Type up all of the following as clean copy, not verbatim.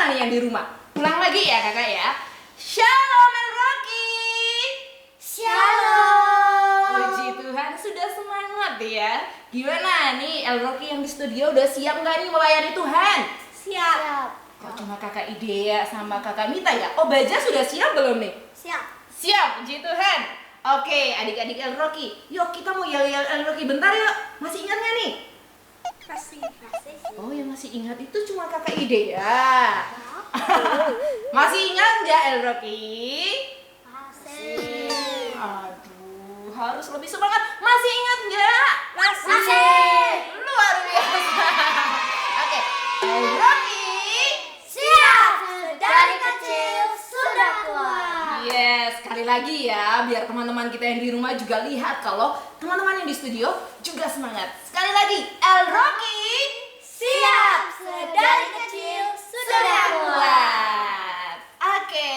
Gimana nih yang di rumah? Ulang lagi ya kakak ya. Shalom El Rocky. Shalom. Puji Tuhan sudah semangat ya. Gimana nih El Rocky yang di studio udah siap nggak nih melayani Tuhan? Siap. Kok cuma kakak Idea sama kakak Mita ya? Oh Baja sudah siap belum nih? Siap. Siap, puji Tuhan. Oke adik-adik El Rocky, yuk kita mau yel-yel El Rocky bentar yuk. Masih ingat nggak nih? Masih. Oh yang masih ingat itu cuma kakak Idea. Masih ingat nggak El Rocky? Masih. Aduh, harus lebih semangat. Masih ingat nggak? Masih. Luar biasa. Oke, El Rocky. Siap. Dari kecil sudah kuat. Yes, sekali lagi ya, biar teman-teman kita yang di rumah juga lihat kalau teman-teman yang di studio juga semangat. Sekali lagi, El Rocky. Siap. Dari kecil sudah kuat. Oke,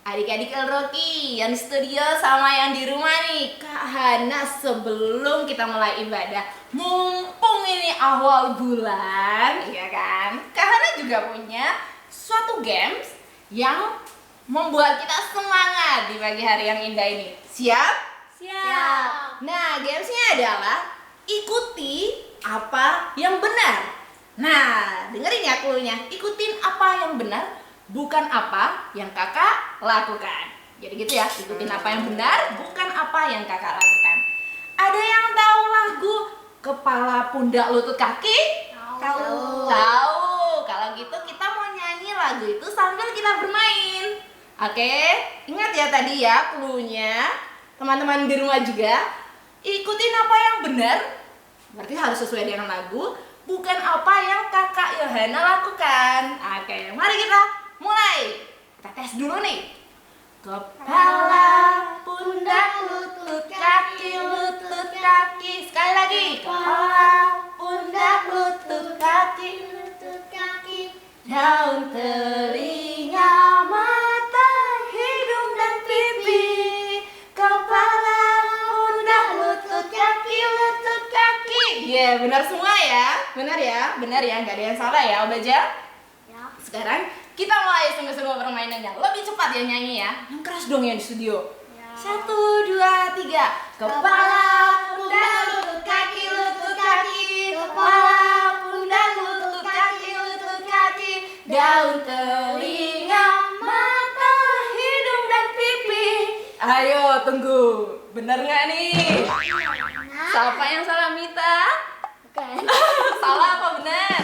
adik-adik El Rocky yang di studio sama yang di rumah nih, Kak Hana sebelum kita mulai ibadah, mumpung ini awal bulan, ya kan? Kak Hana juga punya suatu games yang membuat kita semangat di pagi hari yang indah ini. Siap? Siap. Nah, gamesnya adalah ikuti apa yang benar. Nah, dengerin ya cluenya. Ikutin apa yang benar, bukan apa yang kakak lakukan. Jadi gitu ya, ikutin apa yang benar, bukan apa yang kakak lakukan. Ada yang tahu lagu Kepala Pundak Lutut Kaki? Tahu. Tahu. Kalau gitu kita mau nyanyi lagu itu sambil kita bermain. Oke, ingat ya tadi ya cluenya. Teman-teman di rumah juga ikutin apa yang benar. Berarti harus sesuai dengan lagu, bukan apa yang kakak Yohana lakukan. Oke, mari kita mulai. Kita tes dulu nih. Kepala, pundak, lutut, kaki, lutut, kaki. Sekali lagi. Kepala, pundak, lutut, kaki, Lutut kaki. daun, telinga, mata, hidung, dan pipi. Kepala, pundak, lutut, kaki, lutut, kaki. Iya, benar semua ya. Benar ya, nggak ada yang salah ya, Obaja. Ya. Sekarang kita mulai sungguh-sungguh permainannya. Lebih cepat ya nyanyi ya. Yang keras dong yang di studio. Ya. 1, 2, 3. Kepala, pundak, lutut, kaki, lutut, kaki. Kepala, pundak, lutut, kaki, lutut, kaki. Daun, telinga, mata, hidung, dan pipi. Ayo, tunggu. Bener nggak nih? Siapa yang salah, Mita? Bukan. Salah apa benar?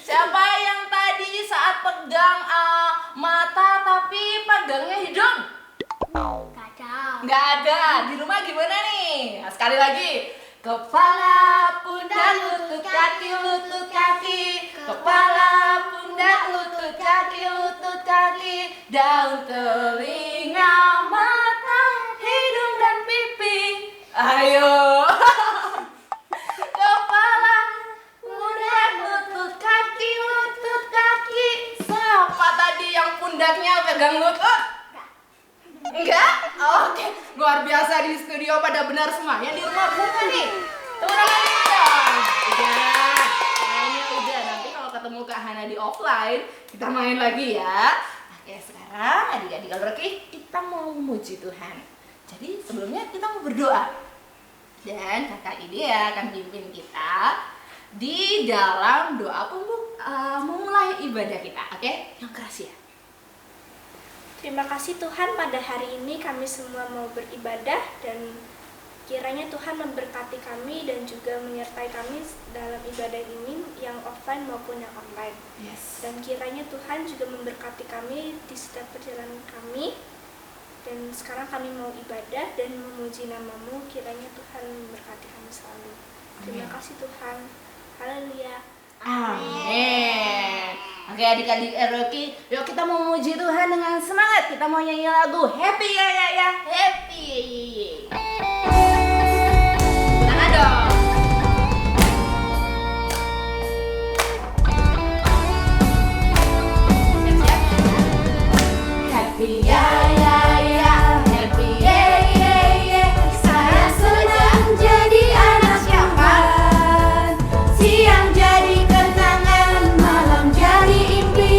Siapa yang tadi saat pegang mata tapi pegangnya hidung? Kacau. Nggak ada. Di rumah gimana nih? Nah, sekali lagi. Kepala, pundak, lutut, kaki, lutut, kaki. Kepala, pundak, lutut, kaki, lutut, kaki. Daun, telinga, mata, hidung, dan pipi. Ayo. Kepala, pundak, lutut, kaki, lutut, kaki. Siapa tadi yang pundaknya pegang lutut? Enggak? Oke, luar biasa di studio pada benar semua. Yang di rumah benar nggak nih? Tepuk tangan dulu dong. Udah, mainnya udah. Nanti kalau ketemu Kak Hana di offline, kita main lagi ya. Oke, sekarang adik-adik El Rocky, kita mau memuji Tuhan. Jadi sebelumnya kita mau berdoa. Dan kakak Idea akan pimpin kita di dalam doa untuk memulai ibadah kita. Oke? Yang keras ya. Terima kasih Tuhan, pada hari ini kami semua mau beribadah dan kiranya Tuhan memberkati kami dan juga menyertai kami dalam ibadah ini yang offline maupun yang online. Yes. Dan kiranya Tuhan juga memberkati kami di setiap perjalanan kami. Dan sekarang kami mau ibadah dan memuji nama-Mu, kiranya Tuhan memberkati kami selalu. Terima kasih Tuhan. Haleluya. Amin. Oke adik-adik El Rocky, yuk kita mau memuji Tuhan dengan semangat. Kita mau nyanyi lagu Happy ya Happy. Tangan dong. Siap-siap. Happy ya Happy yeah. Saya senang jadi anak Tuhan. Siang jadi kenangan, malam jadi impian.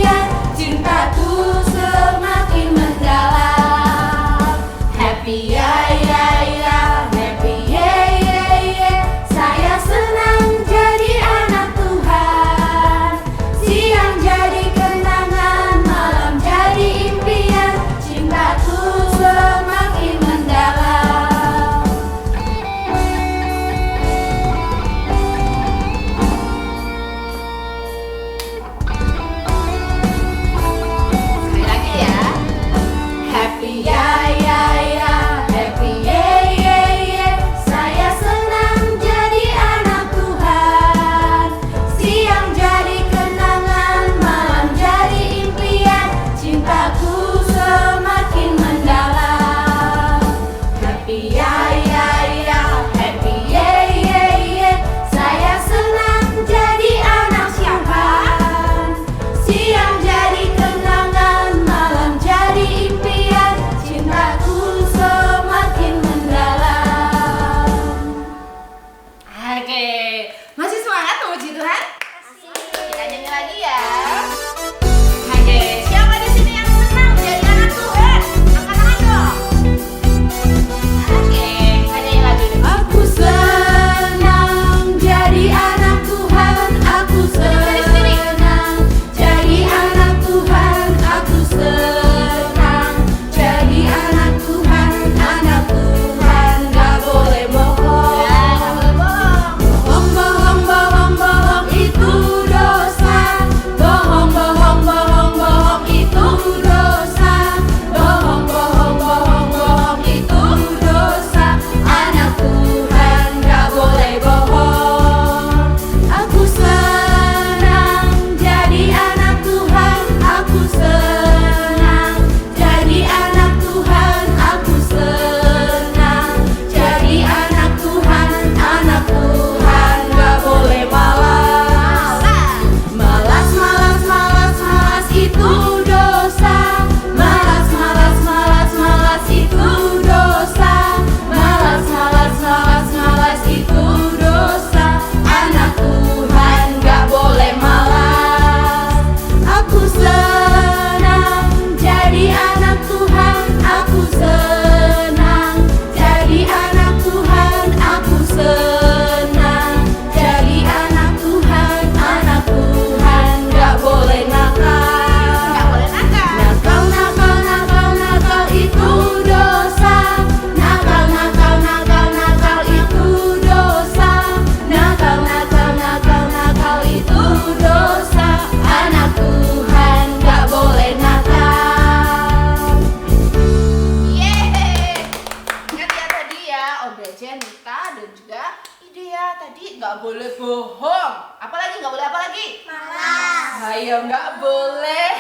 Ayo, nggak boleh.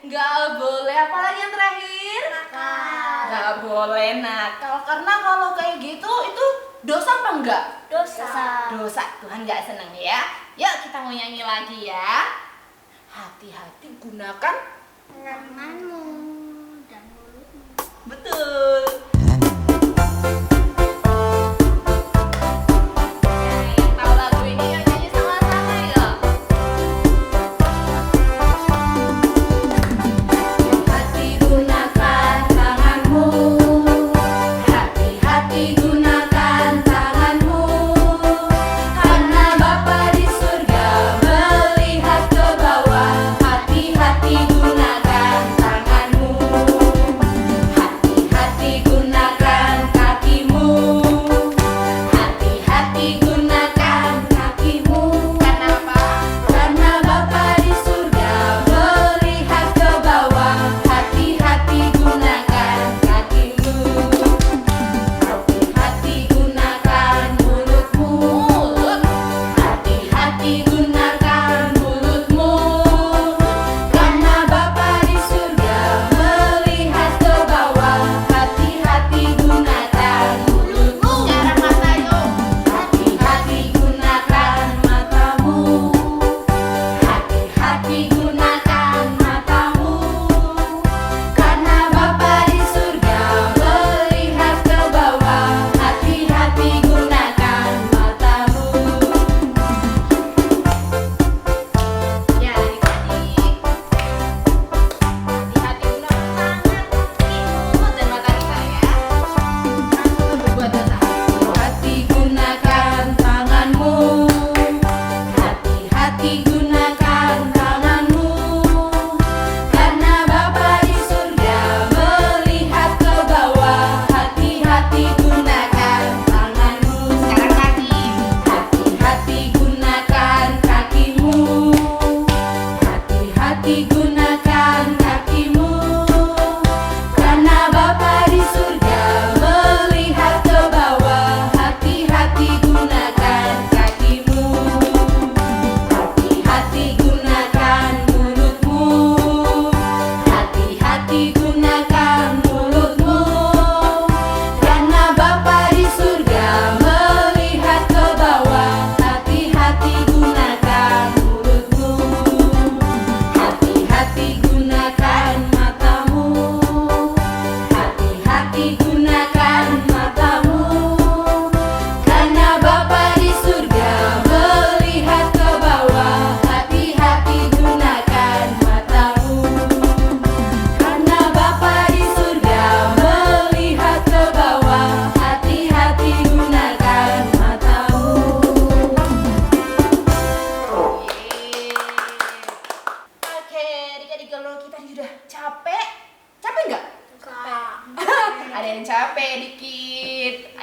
Nggak boleh. Apalagi yang terakhir? Nakal. Nggak boleh nakal. Karena kalau kayak gitu, itu dosa apa enggak? Dosa. Dosa. Tuhan nggak seneng ya. Yuk kita mau nyanyi lagi ya. Hati-hati gunakan. Tanganmu dan mulutmu. Betul.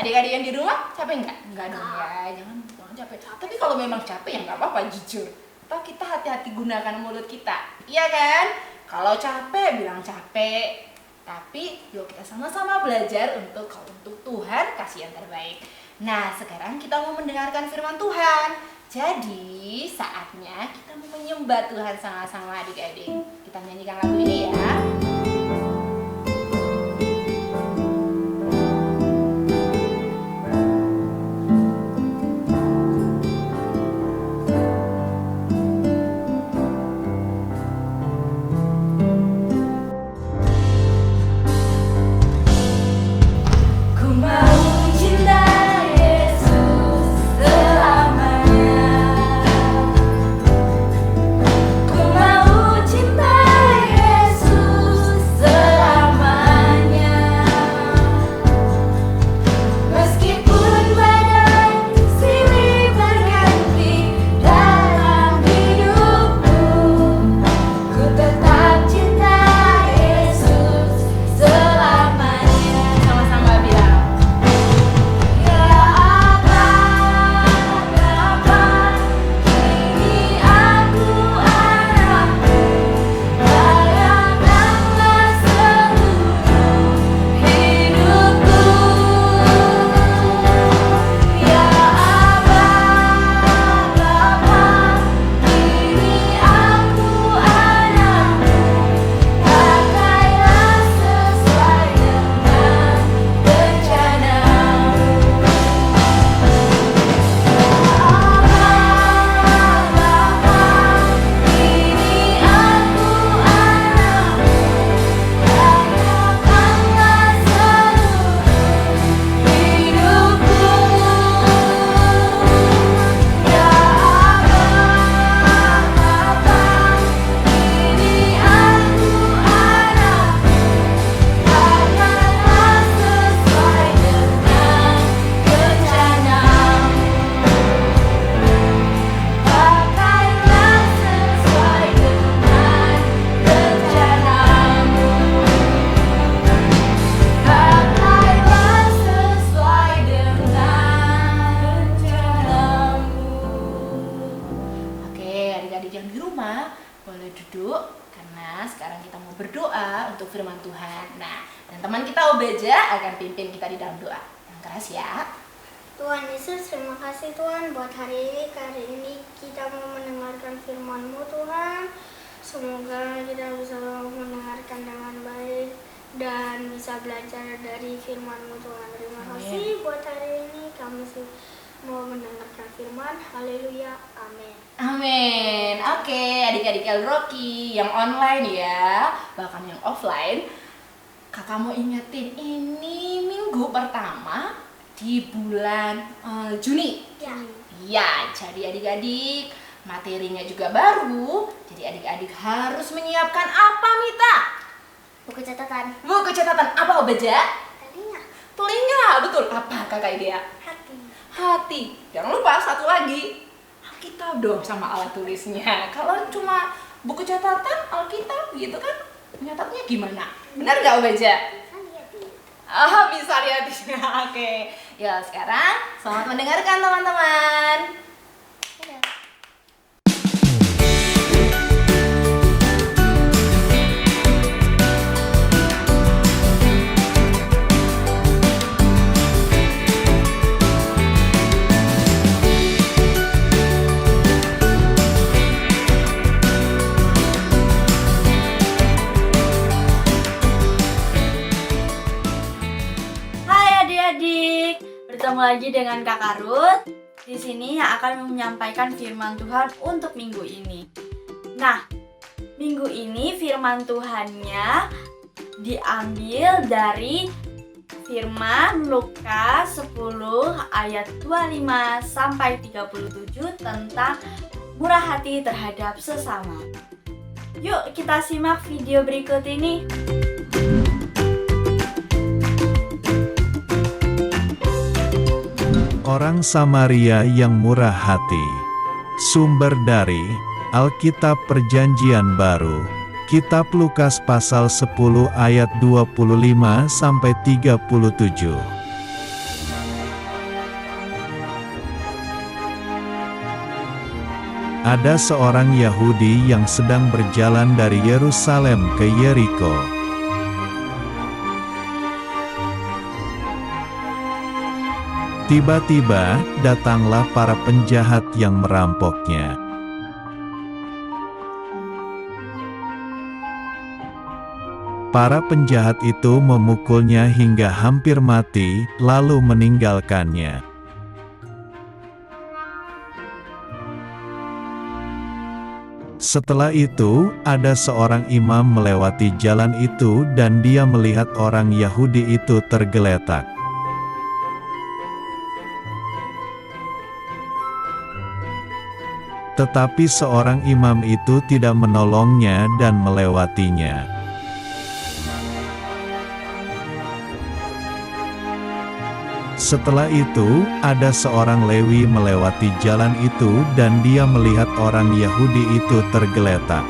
Adik-adik yang di rumah capek nggak? Nggak dong ya, jangan capek. Tapi kalau memang capek ya nggak apa-apa, jujur. Toh kita hati-hati gunakan mulut kita, iya kan? Kalau capek bilang capek, tapi yuk kita sama-sama belajar untuk Tuhan kasih yang terbaik. Nah sekarang kita mau mendengarkan firman Tuhan. Jadi saatnya kita mau menyembah Tuhan sama-sama adik-adik. Kita nyanyikan lagu ini ya. Ku mau cinta Yesus boleh duduk karena sekarang kita mau berdoa untuk firman Tuhan. Nah, dan teman kita Obeja akan pimpin kita di dalam doa. Yang keras ya. Tuhan Yesus, terima kasih Tuhan buat hari ini kita mau mendengarkan firman-Mu Tuhan. Semoga kita bisa mendengarkan dengan baik dan bisa belajar dari firman-Mu Tuhan. Terima kasih buat hari ini kami mau mendengarkan firman. Haleluya, amin. Amin. Oke, adik-adik El Rocky yang online ya, bahkan yang offline. Kakak mau ingetin ini minggu pertama di bulan Juni. Ya. Ya, jadi adik-adik materinya juga baru. Jadi adik-adik harus menyiapkan apa, Mita? Buku catatan. Buku catatan apa, Obeja? Telinga. Telinga, betul. Apa kakak Idea? Hati. Hati. Jangan lupa satu lagi, Alkitab dong sama alat tulisnya. Kalau cuma buku catatan, Alkitab gitu kan, nyatatnya gimana? Benar nggak Obeja? Bisa lihat. Oke. Ya, sekarang selamat mendengarkan teman-teman. Bertemu lagi dengan Kakak Ruth di sini yang akan menyampaikan firman Tuhan untuk minggu ini. Nah, minggu ini firman Tuhannya diambil dari firman Lukas 10 ayat 25 sampai 37 tentang murah hati terhadap sesama. Yuk kita simak video berikut ini. Orang Samaria yang murah hati. Sumber dari Alkitab Perjanjian Baru, Kitab Lukas pasal 10 ayat 25 sampai 37. Ada seorang Yahudi yang sedang berjalan dari Yerusalem ke Yeriko. Tiba-tiba, datanglah para penjahat yang merampoknya. Para penjahat itu memukulnya hingga hampir mati, lalu meninggalkannya. Setelah itu, ada seorang imam melewati jalan itu dan dia melihat orang Yahudi itu tergeletak. Tetapi seorang imam itu tidak menolongnya dan melewatinya. Setelah itu, ada seorang Lewi melewati jalan itu dan dia melihat orang Yahudi itu tergeletak.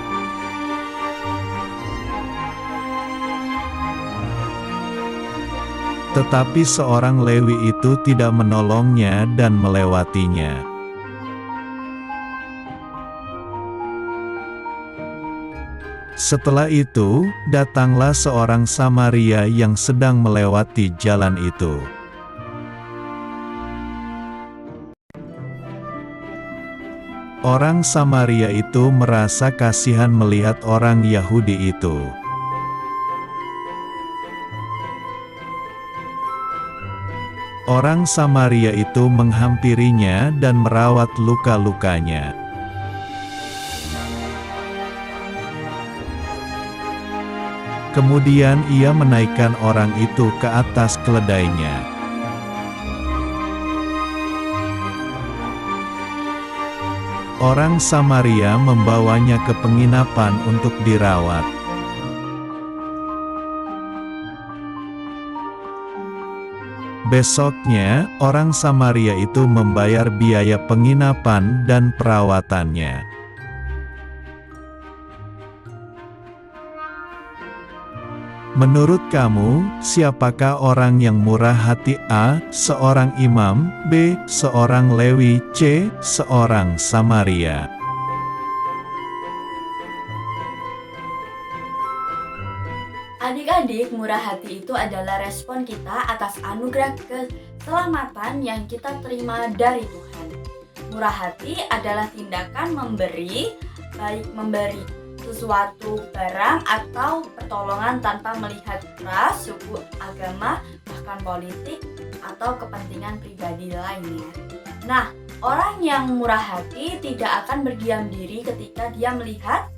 Tetapi seorang Lewi itu tidak menolongnya dan melewatinya. Setelah itu, datanglah seorang Samaria yang sedang melewati jalan itu. Orang Samaria itu merasa kasihan melihat orang Yahudi itu. Orang Samaria itu menghampirinya dan merawat luka-lukanya. Kemudian ia menaikkan orang itu ke atas keledainya. Orang Samaria membawanya ke penginapan untuk dirawat. Besoknya, orang Samaria itu membayar biaya penginapan dan perawatannya. Menurut kamu, siapakah orang yang murah hati? A. Seorang imam. B. Seorang Lewi. C. Seorang Samaria. Adik-adik, murah hati itu adalah respon kita atas anugerah keselamatan yang kita terima dari Tuhan. Murah hati adalah tindakan memberi, baik memberi sesuatu barang atau pertolongan tanpa melihat ras, suku, agama, bahkan politik atau kepentingan pribadi lainnya. Nah, orang yang murah hati tidak akan berdiam diri ketika dia melihat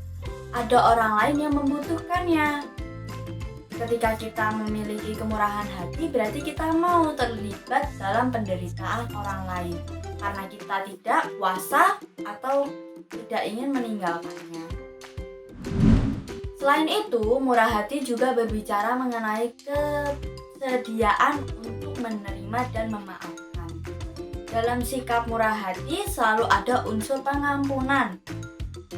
ada orang lain yang membutuhkannya. Ketika kita memiliki kemurahan hati, berarti kita mau terlibat dalam penderitaan orang lain karena kita tidak kuasa atau tidak ingin meninggalkannya. Selain itu, murah hati juga berbicara mengenai kesediaan untuk menerima dan memaafkan. Dalam sikap murah hati selalu ada unsur pengampunan.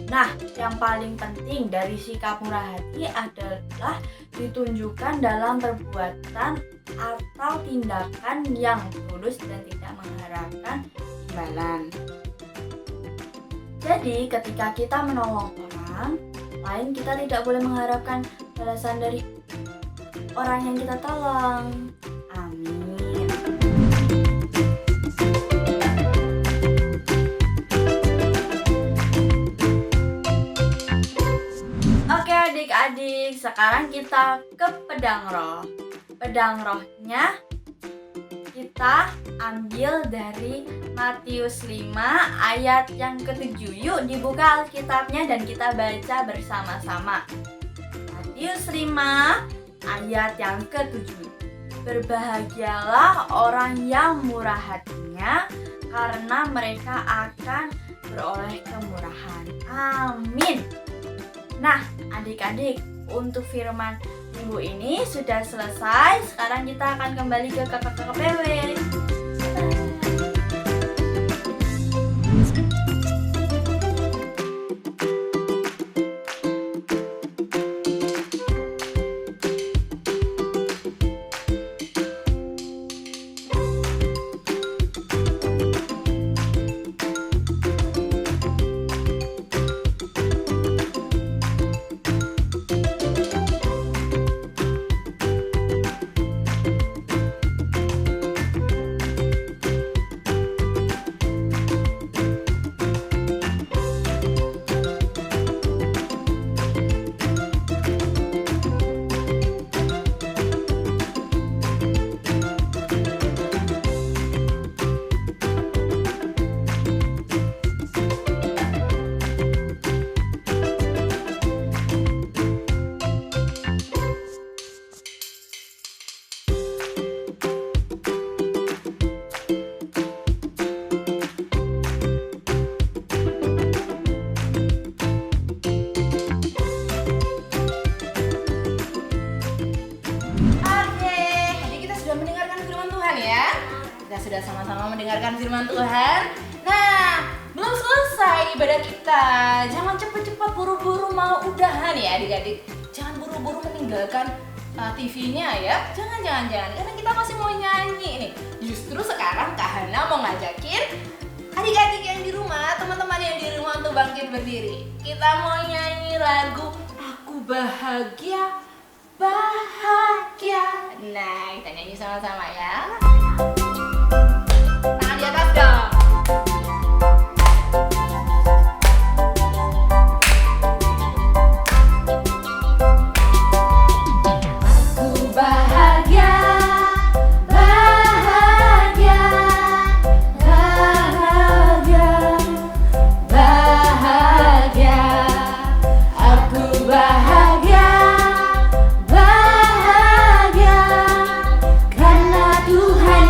Nah, yang paling penting dari sikap murah hati adalah ditunjukkan dalam perbuatan atau tindakan yang tulus dan tidak mengharapkan imbalan. Jadi, ketika kita menolong orang lain, kita tidak boleh mengharapkan balasan dari orang yang kita tolong. Amin. Oke adik-adik, sekarang kita ke pedang roh. Pedang rohnya kita ambil dari Matius 5 ayat yang ke-7. Yuk dibuka Alkitabnya dan kita baca bersama-sama. Matius 5 ayat yang ke-7. Berbahagialah orang yang murah hatinya, karena mereka akan beroleh kemurahan. Amin. Nah, adik-adik, untuk firman minggu ini sudah selesai. Sekarang kita akan kembali ke KKKPW. Kita sudah sama-sama mendengarkan firman Tuhan. Nah, belum selesai ibadah kita. Jangan cepat-cepat buru-buru mau udahan ya adik-adik. Jangan buru-buru meninggalkan TV-nya ya. Jangan. Karena kita masih mau nyanyi nih. Justru sekarang Kak Hana mau ngajakin adik-adik yang di rumah, teman-teman yang di rumah untuk bangkit berdiri. Kita mau nyanyi lagu Aku Bahagia. Nah, kita nyanyi sama-sama ya. Tangan di atas dong. Aku bahagia, bahagia, bahagia, bahagia. Aku bahagia, bahagia, karena Tuhan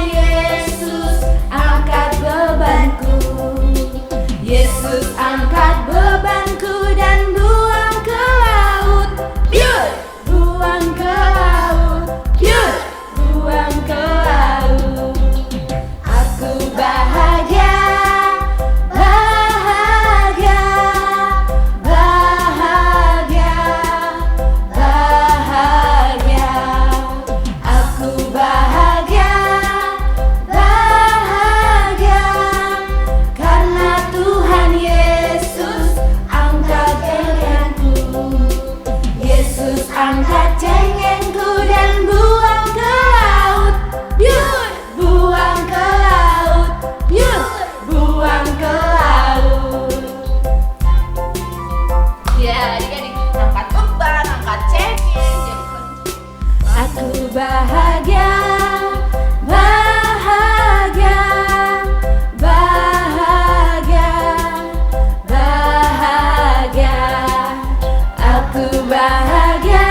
bahagia, bahagia, bahagia, bahagia. Aku bahagia,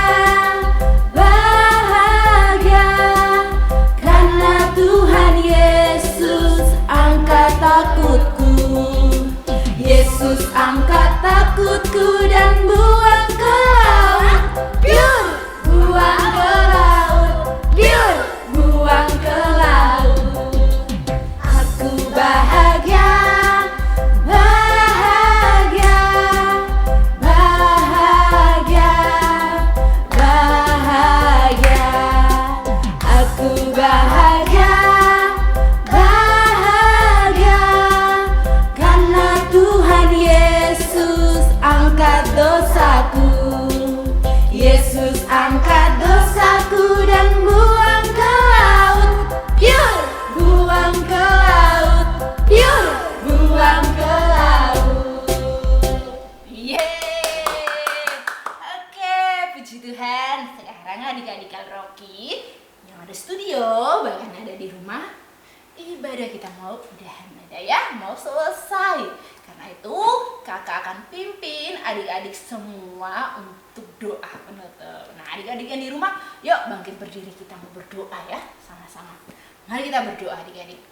bahagia, karena Tuhan Yesus angkat takutku. Yesus angkat takutku dan buang ke laut. Biur, buang ke laut. Biur, buang ke laut. Aku bahagia, bahagia, bahagia, bahagia. Aku bahagia, bahagia, karena Tuhan Yesus angkat dosaku. Yesus angkat dosaku dan buang ke laut. Biur, buang ke laut. Biur, buang ke laut. Yeay. Oke, puji Tuhan. Sekarang adik-adik Rocky yang ada studio, bahkan ada di rumah, ibadah kita mau udahan ada ya, mau selesai. Karena itu kakak akan pimpin adik-adik semua untuk doa penutup. Nah, adik-adik yang di rumah, yuk bangkit berdiri, kita mau berdoa ya sama-sama. Mari kita berdoa adik-adik.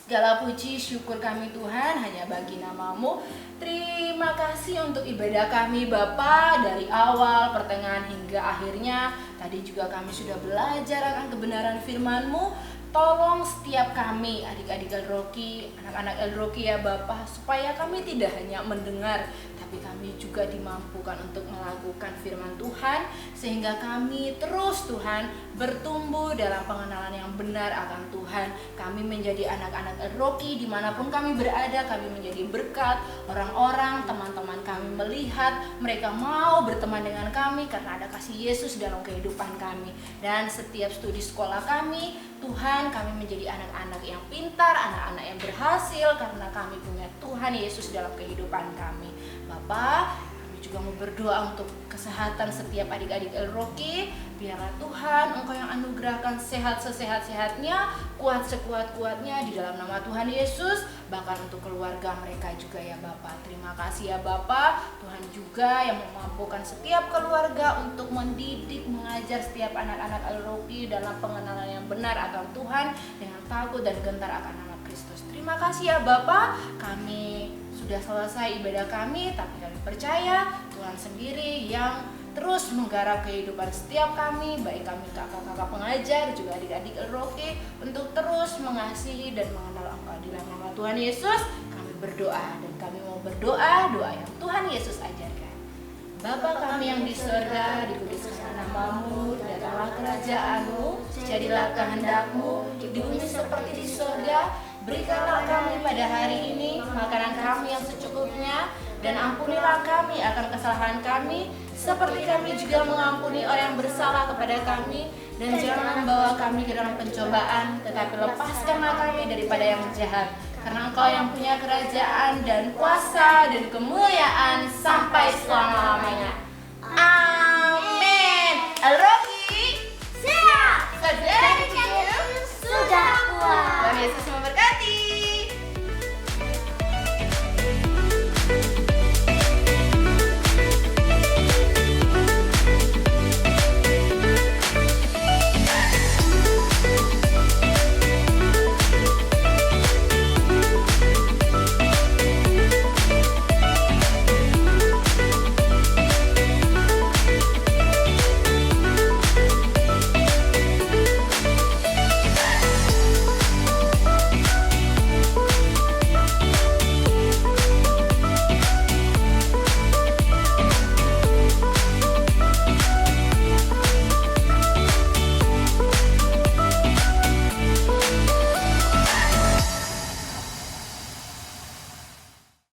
Segala puji syukur kami Tuhan hanya bagi nama-Mu. Terima kasih untuk ibadah kami Bapa, dari awal, pertengahan hingga akhirnya. Tadi juga kami sudah belajar akan kebenaran firman-Mu. Tolong setiap kami, adik-adik Rocky, anak-anak Rocky ya Bapak, supaya kami tidak hanya mendengar, tapi kami juga dimampukan untuk melakukan firman Tuhan, sehingga kami terus Tuhan bertumbuh dalam pengenalan yang benar akan Tuhan. Kami menjadi anak-anak Rocky dimanapun kami berada, kami menjadi berkat. Orang-orang, teman-teman kami melihat, mereka mau berteman dengan kami karena ada kasih Yesus dalam kehidupan kami. Dan setiap studi sekolah kami, Tuhan, kami menjadi anak-anak yang pintar, anak-anak yang berhasil karena kami punya Tuhan Yesus dalam kehidupan kami. Bapak, kami juga mau berdoa untuk kesehatan setiap adik-adik Rocky. Biarlah Tuhan, Engkau yang anugerahkan sehat sesehat-sehatnya, kuat sekuat-kuatnya di dalam nama Tuhan Yesus, bahkan untuk keluarga mereka juga ya Bapak. Terima kasih ya Bapak. Tuhan juga yang memampukan setiap keluarga untuk mendidik, mengajar setiap anak-anak Rocky dalam pengenalan yang benar akan Tuhan dengan takut dan gentar akan nama Kristus. Terima kasih ya Bapak. Kami sudah selesai ibadah kami, tapi kami percaya Tuhan sendiri yang terus menggarap kehidupan setiap kami, baik kami kakak-kakak pengajar, juga adik-adik Rocky, untuk terus mengasihi dan mengenal Engkau. Di dalam nama Tuhan Yesus kami berdoa, dan kami mau berdoa doa yang Tuhan Yesus ajarkan. Bapa kami yang di surga, dikuduskan nama-Mu, datanglah kerajaan-Mu, jadilah kehendak-Mu di bumi seperti di surga. Berikanlah kami pada hari ini makanan kami yang secukupnya, dan ampunilah kami akan kesalahan kami, seperti kami juga mengampuni orang yang bersalah kepada kami. Dan jangan membawa kami ke dalam pencobaan, tetapi lepaskanlah kami daripada yang jahat. Karena Engkau yang punya kerajaan dan kuasa dan kemuliaan sampai selama-lamanya.